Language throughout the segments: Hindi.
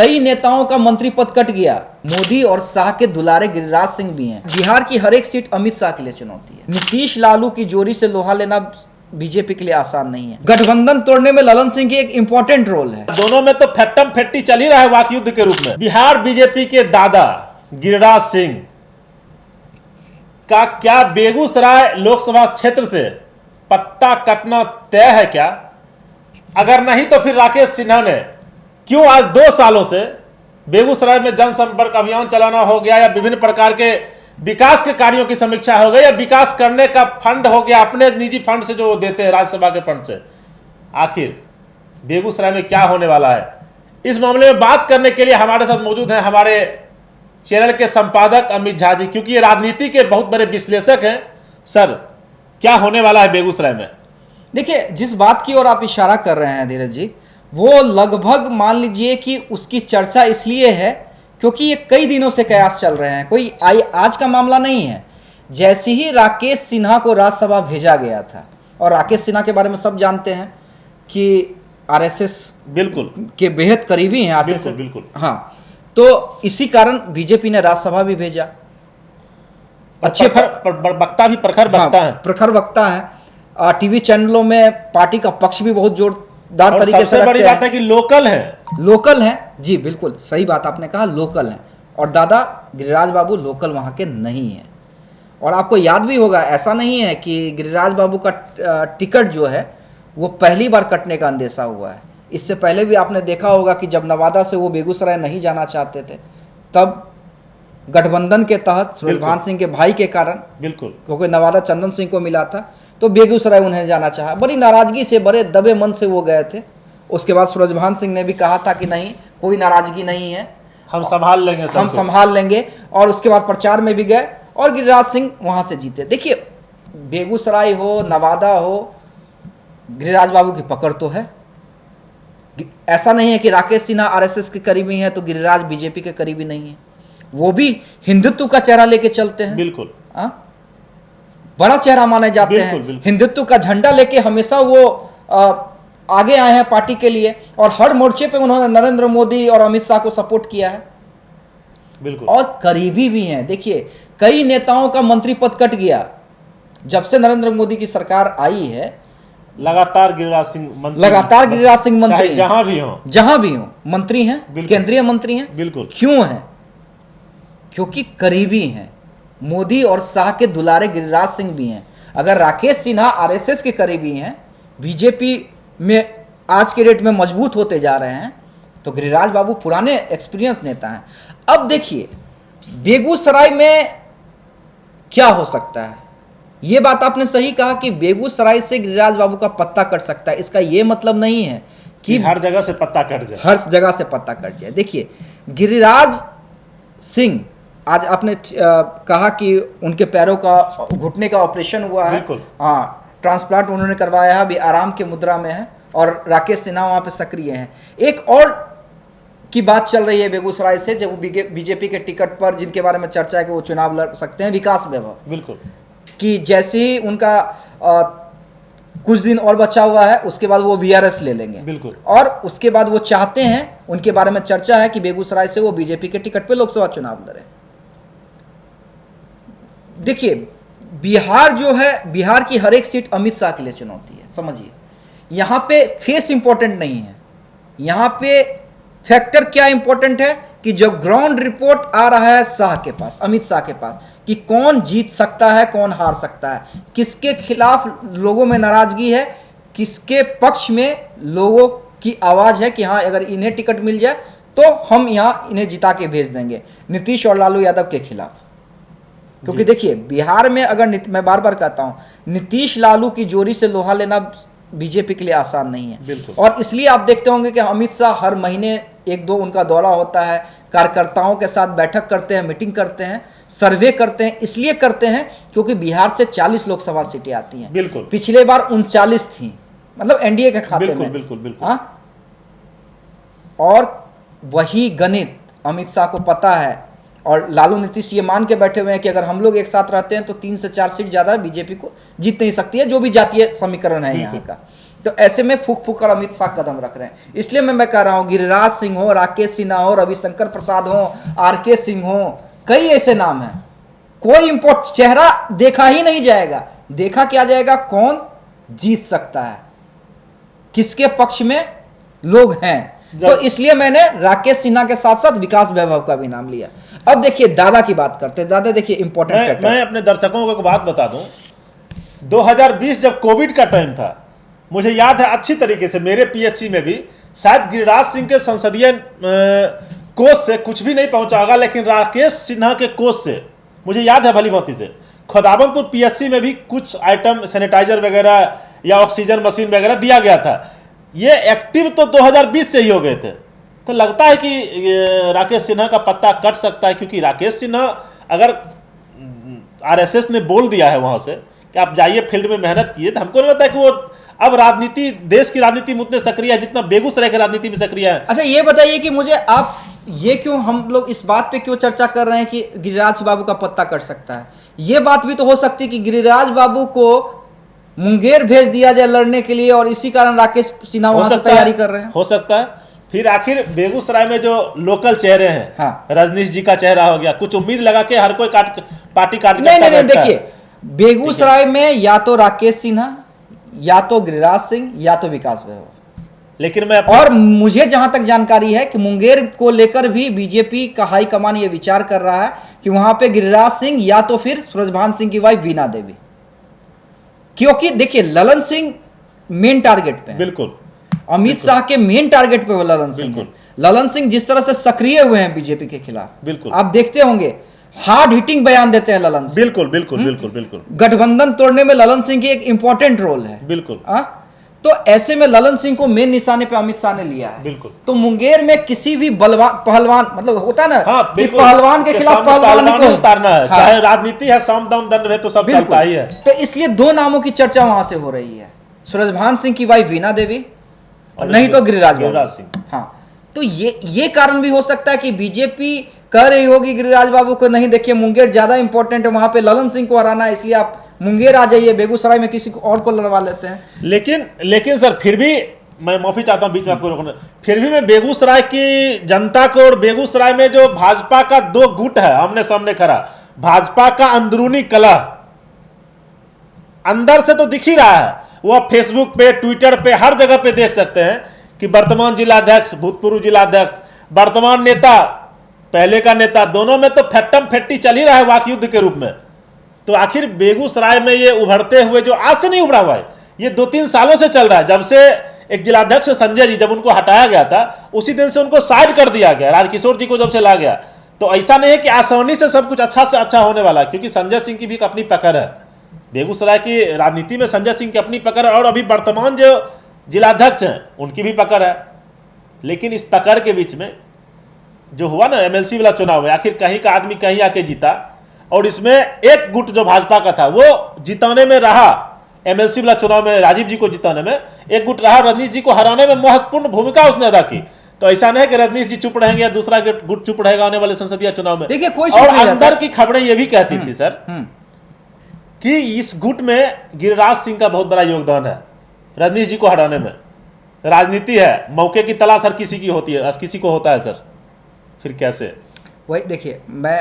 कई नेताओं का मंत्री पद कट गया। मोदी और शाह के दुलारे गिरिराज सिंह भी हैं। बिहार की हर एक सीट अमित शाह के लिए चुनौती है। नीतीश लालू की जोड़ी से लोहा लेना बीजेपी के लिए आसान नहीं है। गठबंधन तोड़ने में ललन सिंह की एक इंपॉर्टेंट रोल है। दोनों में तो फैक्टम फैक्टी चल ही रहा है वाक युद्ध के रूप में। बिहार बीजेपी के दादा गिरिराज सिंह का क्या बेगूसराय लोकसभा क्षेत्र से पत्ता कटना तय है क्या? अगर नहीं तो फिर राकेश सिन्हा ने क्यों आज 2 सालों से बेगूसराय में जनसंपर्क अभियान चलाना हो गया, या विभिन्न प्रकार के विकास के कार्यों की समीक्षा हो गई, या विकास करने का फंड हो गया अपने निजी फंड से जो वो देते हैं राज्यसभा के फंड से, आखिर बेगूसराय में क्या होने वाला है? इस मामले में बात करने के लिए हमारे साथ मौजूद हैं हमारे चैनल के संपादक अमित झा जी, क्योंकि ये राजनीति के बहुत बड़े विश्लेषक हैं। सर, क्या होने वाला है बेगूसराय में? देखिए, जिस बात की ओर आप इशारा कर रहे हैं धीरज जी, वो लगभग मान लीजिए कि उसकी चर्चा इसलिए है क्योंकि ये कई दिनों से कयास चल रहे हैं, कोई आज का मामला नहीं है। जैसे ही राकेश सिन्हा को राज्यसभा भेजा गया था, और राकेश सिन्हा के बारे में सब जानते हैं कि आरएसएस बिल्कुल के बेहद करीबी हैं। बिल्कुल बिल्कुल हाँ, तो इसी कारण बीजेपी ने राज्यसभा भी भेजा। अच्छे वक्ता भी प्रखर वक्ता है, प्रखर वक्ता है। टीवी चैनलों में पार्टी का पक्ष भी बहुत जोरदार तरीके से सबसे बड़ी बात है कि लोकल है जी, बिल्कुल सही बात आपने कहा, लोकल है। और दादा गिरिराज बाबू लोकल वहां के नहीं है। और आपको याद भी होगा, ऐसा नहीं है कि गिरिराज बाबू का टिकट जो है वो पहली बार कटने का अंदेशा हुआ है। इससे पहले भी आपने देखा होगा कि जब नवादा से वो बेगूसराय नहीं जाना चाहते थे, तब गठबंधन के तहत सूरजभान सिंह के भाई के कारण, बिल्कुल, क्योंकि नवादा चंदन सिंह को मिला था, तो बेगूसराय उन्हें जाना चाहा। बड़ी नाराजगी से, बड़े दबे मन से वो गए थे। उसके बाद सूरजभान सिंह ने भी कहा था कि नहीं, कोई नाराजगी नहीं है, हम संभाल लेंगे, हम संभाल लेंगे। और उसके बाद प्रचार में भी गए और गिरिराज सिंह वहां से जीते। देखिए, बेगूसराय हो, नवादा हो, गिरिराज बाबू की पकड़ तो है। ऐसा नहीं है कि राकेश सिन्हा आरएसएस के करीबी हैं तो गिरिराज बीजेपी के करीबी नहीं है। वो भी हिंदुत्व का चेहरा लेके चलते हैं। बिल्कुल, बड़ा चेहरा माने जाते हैं। हिंदुत्व का झंडा लेके हमेशा वो आगे आए हैं पार्टी के लिए, और हर मोर्चे पे उन्होंने नरेंद्र मोदी और अमित शाह को सपोर्ट किया है। बिल्कुल, और करीबी भी हैं। देखिए, कई नेताओं का मंत्री पद कट गया। जब से नरेंद्र मोदी की सरकार आई है, लगातार गिरिराज सिंह मंत्री जहां भी हो मंत्री हैं, केंद्रीय मंत्री हैं। बिल्कुल, क्यों हैं? क्योंकि करीबी हैं। मोदी और शाह के दुलारे गिरिराज सिंह भी हैं। अगर राकेश सिन्हा आरएसएस के करीबी हैं, बीजेपी में आज के डेट में मजबूत होते जा रहे हैं, तो गिरिराज बाबू पुराने एक्सपीरियंस नेता हैं। अब देखिए, बेगूसराय में क्या हो सकता है। ये बात आपने सही कहा कि बेगूसराय से गिरिराज बाबू का पत्ता कट सकता है। इसका ये मतलब नहीं है कि हर जगह से पत्ता कट जाए, हर जगह से पत्ता कट जाए। देखिए, गिरिराज सिंह, आज आपने कहा कि उनके पैरों का, घुटने का ऑपरेशन हुआ है। हाँ, ट्रांसप्लांट उन्होंने करवाया है, अभी आराम की मुद्रा में है, और राकेश सिन्हा वहां पे सक्रिय हैं। एक और की बात चल रही है बेगूसराय से, जब बीजेपी के टिकट पर, जिनके बारे में चर्चा है कि वो चुनाव लड़ सकते हैं, विकास वैभव। बिल्कुल, कि जैसे ही उनका कुछ दिन और बचा हुआ है, उसके बाद वो वीआरएस ले लेंगे। बिल्कुल, और उसके बाद वो चाहते हैं, उनके बारे में चर्चा है कि बेगूसराय से वो बीजेपी के टिकट पे लोकसभा चुनाव लड़े। देखिए, बिहार जो है, बिहार की हर एक सीट अमित शाह के लिए चुनौती है। समझिए, यहां पे फेस इंपॉर्टेंट नहीं है, यहां पे फैक्टर क्या इंपॉर्टेंट है कि जब ग्राउंड रिपोर्ट आ रहा है शाह के पास, अमित शाह के पास, कि कौन जीत सकता है, कौन हार सकता है, किसके खिलाफ लोगों में नाराजगी है, किसके पक्ष में लोगों की आवाज है कि हाँ, अगर इन्हें टिकट मिल जाए तो हम यहाँ इन्हें जिता के भेज देंगे, नीतीश और लालू यादव के खिलाफ। क्योंकि देखिए, बिहार में अगर मैं बार बार कहता हूं, नीतीश लालू की जोड़ी से लोहा लेना बीजेपी के लिए आसान नहीं है। और इसलिए आप देखते होंगे कि अमित शाह हर महीने 1-2 उनका दौरा होता है, कार्यकर्ताओं के साथ बैठक करते हैं, मीटिंग करते हैं, सर्वे करते हैं। इसलिए करते हैं क्योंकि बिहार से 40 लोकसभा सीटें आती हैं। बिल्कुल, पिछले बार 39 थी, मतलब एनडीए के खाते में। बिल्कुल। और वही गणित अमित शाह को पता है, और लालू नीतीश ये मान के बैठे हुए हैं कि अगर हम लोग एक साथ रहते हैं तो 3 से 4 सीट ज्यादा बीजेपी को जीत नहीं सकती है, जो भी जातीय समीकरण है यहाँ का। तो ऐसे में फूक फूक कर अमित शाह कदम रख रहे हैं। इसलिए मैं कह रहा हूं, गिरिराज सिंह हो, राकेश सिन्हा हो, रविशंकर प्रसाद हो, आरके सिंह हो, कई ऐसे नाम हैं, कोई इंपोर्ट चेहरा देखा ही नहीं जाएगा। देखा क्या जाएगा, कौन जीत सकता है, किसके पक्ष में लोग हैं। तो इसलिए मैंने राकेश सिन्हा के साथ साथ विकास वैभव का भी नाम लिया। अब देखिए दादा की बात करते हैं। दादा देखिए इंपॉर्टेंट फैक्टर, मैं अपने दर्शकों को एक बात बता दूं, 2020 जब कोविड का टाइम था, मुझे याद है अच्छी तरीके से, मेरे पीएचसी में भी शायद गिरिराज सिंह के संसदीय कोष से कुछ भी नहीं पहुंचा होगा, लेकिन राकेश सिन्हा के कोष से मुझे याद है भली भांति से, खुदाबंदपुर पीएचसी में भी कुछ आइटम सैनिटाइजर वगैरह या ऑक्सीजन मशीन वगैरह दिया गया था। ये एक्टिव तो 2020 से ही हो गए थे। तो लगता है कि राकेश सिन्हा का पत्ता कट सकता है, क्योंकि राकेश सिन्हा अगर आरएसएस ने बोल दिया है वहां से कि आप जाइए फील्ड में मेहनत किए, तो हमको नहीं लगता है कि वो अब राजनीति, देश की राजनीति में उतने सक्रिय है जितना बेगूसराय की राजनीति में सक्रिय है। अच्छा ये बताइए कि मुझे आप ये क्यों, हम लोग इस बात पे क्यों चर्चा कर रहे हैं कि गिरिराज बाबू का पत्ता कट सकता है? ये बात भी तो हो सकती है कि गिरिराज बाबू को मुंगेर भेज दिया जाए लड़ने के लिए और इसी कारण राकेश सिन्हा वहां से तैयारी कर रहे हैं। हो सकता है। फिर आखिर बेगूसराय में जो लोकल चेहरे हैं, हाँ। रजनीश जी का चेहरा हो गया, कुछ उम्मीद लगा के हर कोई पार्टी नहीं, देखिए बेगूसराय में या तो राकेश सिन्हा, या तो गिरिराज सिंह, या तो विकास वैभव। लेकिन मैं और मुझे जहां तक जानकारी है कि मुंगेर को लेकर भी बीजेपी का हाईकमान ये विचार कर रहा है कि वहां पे गिरिराज सिंह या तो फिर सूरजभान सिंह की वाइफ वीणा देवी, क्योंकि देखिए ललन सिंह मेन टारगेट पे है। बिल्कुल अमित शाह के मेन टारगेट पे वो ललन सिंह है। ललन सिंह जिस तरह से सक्रिय हुए हैं बीजेपी के खिलाफ, बिल्कुल आप देखते होंगे, हार्ड हिटिंग बयान देते हैं ललन सिंह। बिल्कुल बिल्कुल बिल्कुल बिल्कुल गठबंधन तोड़ने में ललन सिंह की एक इंपॉर्टेंट रोल है। बिल्कुल। तो ऐसे में ललन सिंह को मेन निशाने पे अमित शाह ने लिया है। बिल्कुल। तो मुंगेर में किसी भी बलवान पहलवान, मतलब होता है ना, हाँ, कि पहलवान के खिलाफ पहलवान को उतारना है। हाँ, चाहे राजनीति है, साम दाम दंड है, तो सब चलता ही है। तो इसलिए दो नामों की चर्चा वहां से हो रही है, सूरजभान सिंह की वाइफ वीणा देवी और नहीं तो गिरिराज सिंह। हाँ, तो ये कारण भी हो सकता है कि बीजेपी कह रही होगी गिरिराज बाबू को, नहीं देखिए मुंगेर ज्यादा इंपॉर्टेंट है, वहां पे ललन सिंह को हराना है, इसलिए आप मुंगेर आ जाइए, बेगूसराय में किसी और को लड़वा लेते हैं। लेकिन सर फिर भी मैं माफी चाहता हूं बीच में आपको रोकने, फिर भी मैं बेगूसराय की जनता को और बेगूसराय में जो भाजपा का दो गुट है आमने सामने खड़ा, भाजपा का अंदरूनी कलह अंदर से तो दिख ही रहा है। वो आप फेसबुक पे, ट्विटर पे, हर जगह पे देख सकते हैं कि वर्तमान जिलाध्यक्ष, भूतपूर्व जिलाध्यक्ष, वर्तमान नेता, पहले का नेता, दोनों में तो फैक्टम फैक्टी चल ही रहा है वाक युद्ध के रूप में। तो आखिर बेगूसराय में ये उभरते हुए, जो आज से नहीं उभरा हुआ है, ये 2-3 सालों से चल रहा है। जब से एक जिलाध्यक्ष संजय जी, जब उनको हटाया गया था, उसी दिन से उनको साइड कर दिया गया, राजकिशोर जी को जब से ला गया। तो ऐसा नहीं है कि आसानी से सब कुछ अच्छा से अच्छा होने वाला, क्योंकि संजय सिंह की भी अपनी पकड़ है। बेगूसराय की राजनीति में संजय सिंह की अपनी पकड़ है और अभी वर्तमान जो जिलाध्यक्ष हैं उनकी भी पकड़ है। लेकिन इस पकड़ के बीच में जो हुआ ना एमएलसी वाला चुनाव में, आखिर कहीं का आदमी कहीं आके जीता, और इसमें एक गुट जो भाजपा का था वो जिताने में रहा। एमएलसी वाला चुनाव में राजीव जी को जिताने में एक गुट रहा, रजनीश जी को हराने में महत्वपूर्ण भूमिका उसने अदा की। तो ऐसा नहीं है कि रजनीश जी चुप रहेंगे या दूसरा गुट चुप रहेगा आने वाले संसदीय चुनाव में। देखिए कोई और अंदर की खबरें ये भी कहती थी सर कि इस गुट में गिरिराज सिंह का बहुत बड़ा योगदान है रजनीश जी को हटाने में। राजनीति है, मौके की तलाश हर किसी की होती है, किसी को होता है सर। फिर कैसे? वही देखिए, मैं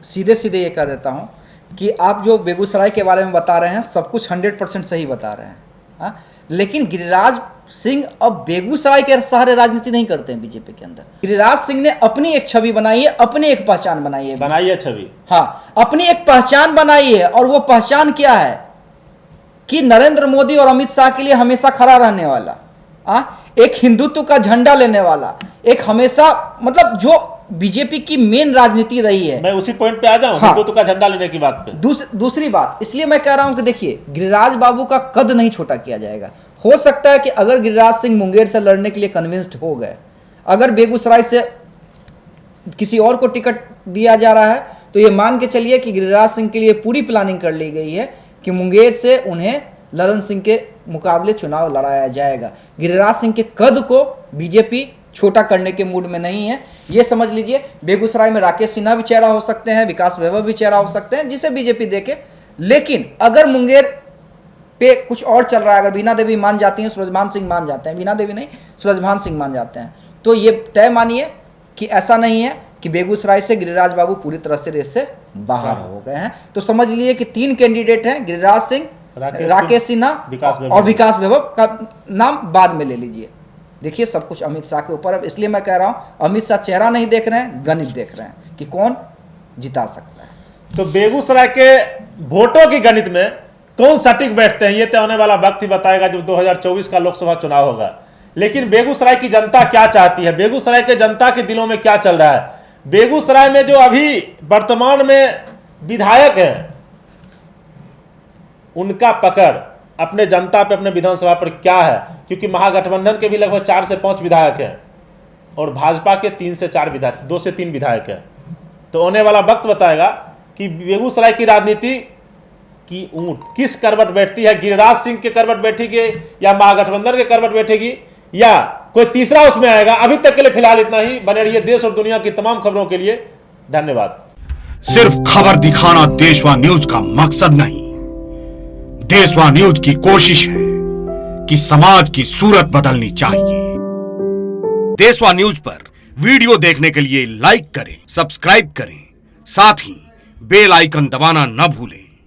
सीधे सीधे ये कह देता हूं कि आप जो बेगूसराय के बारे में बता रहे हैं सब कुछ 100% सही बता रहे हैं, हाँ? लेकिन गिरिराज सिंह अब बेगूसराय के सहारे राजनीति नहीं करते हैं बीजेपी के अंदर। गिरिराज सिंह ने अपनी एक छवि बनाई है, अपनी एक पहचान बनाई है छवि, हाँ, अपनी एक पहचान बनाई है। और वो पहचान क्या है कि नरेंद्र मोदी और अमित शाह के लिए हमेशा खड़ा रहने वाला, एक हिंदुत्व का झंडा लेने वाला, एक हमेशा, मतलब जो बीजेपी की मेन राजनीति रही है। मैं उसी पॉइंट पे आ जाऊं, हाँ, हिंदुत्व का झंडा लेने की बात पे। दूसरी बात, इसलिए मैं कह रहा हूं कि देखिए गिरिराज बाबू का कद नहीं छोटा किया जाएगा। हो सकता है कि अगर गिरिराज सिंह मुंगेर से लड़ने के लिए कन्विंस्ड हो गए, अगर बेगूसराय से किसी और को टिकट दिया जा रहा है, तो ये मान के चलिए कि गिरिराज सिंह के लिए पूरी प्लानिंग कर ली गई है कि मुंगेर से उन्हें ललन सिंह के मुकाबले चुनाव लड़ाया जाएगा। गिरिराज सिंह के कद को बीजेपी छोटा करने के मूड में नहीं है, ये समझ लीजिए। बेगूसराय में राकेश सिन्हा भी चेहरा हो सकते हैं, विकास वैभव भी चेहरा हो सकते हैं, जिसे बीजेपी देखे। लेकिन अगर मुंगेर पे कुछ और चल रहा है, अगर बीना देवी मान जाती हैं, सूरजभान सिंह मान जाते हैं, बीना देवी नहीं सूरजभान सिंह मान जाते हैं, तो ये तय मानिए कि ऐसा नहीं है कि बेगूसराय से गिरिराज बाबू पूरी तरह से रेस से बाहर हो गए हैं। तो समझ लीजिए कि 3 कैंडिडेट हैं, गिरिराज सिंह, राकेश सिन्हा और विकास वैभव का नाम बाद में ले लीजिए। देखिए सब कुछ अमित शाह के ऊपर। अब इसलिए मैं कह रहा हूं अमित शाह चेहरा नहीं देख रहे हैं, गणित देख रहे हैं कि कौन जिता सकता है। तो बेगूसराय के वोटों की गणित में कौन सटीक बैठते हैं ये तो आने वाला वक्त ही बताएगा जब 2024 का लोकसभा चुनाव होगा। लेकिन बेगूसराय की जनता क्या चाहती है, बेगूसराय के जनता के दिलों में क्या चल रहा है, बेगूसराय में जो अभी वर्तमान में विधायक हैं उनका पकड़ अपने जनता पे, अपने विधानसभा पर क्या है, क्योंकि महागठबंधन के भी लगभग 4 से 5 विधायक हैं और भाजपा के 3 से 4 विधायक, 2 से 3 विधायक हैं। तो आने वाला वक्त बताएगा कि बेगूसराय की राजनीति की ऊंट किस करवट बैठती है, गिरिराज सिंह के करवट बैठेगी या महागठबंधन के करवट बैठेगी या कोई तीसरा उसमें आएगा। अभी तक के लिए फिलहाल इतना ही। बने रहिए देश और दुनिया की तमाम खबरों के लिए। धन्यवाद। सिर्फ खबर दिखाना देशवा न्यूज का मकसद नहीं, देशवा न्यूज की कोशिश है कि समाज की सूरत बदलनी चाहिए। देशवा न्यूज पर वीडियो देखने के लिए लाइक करें, सब्सक्राइब करें, साथ ही बेल आइकन दबाना न भूलें।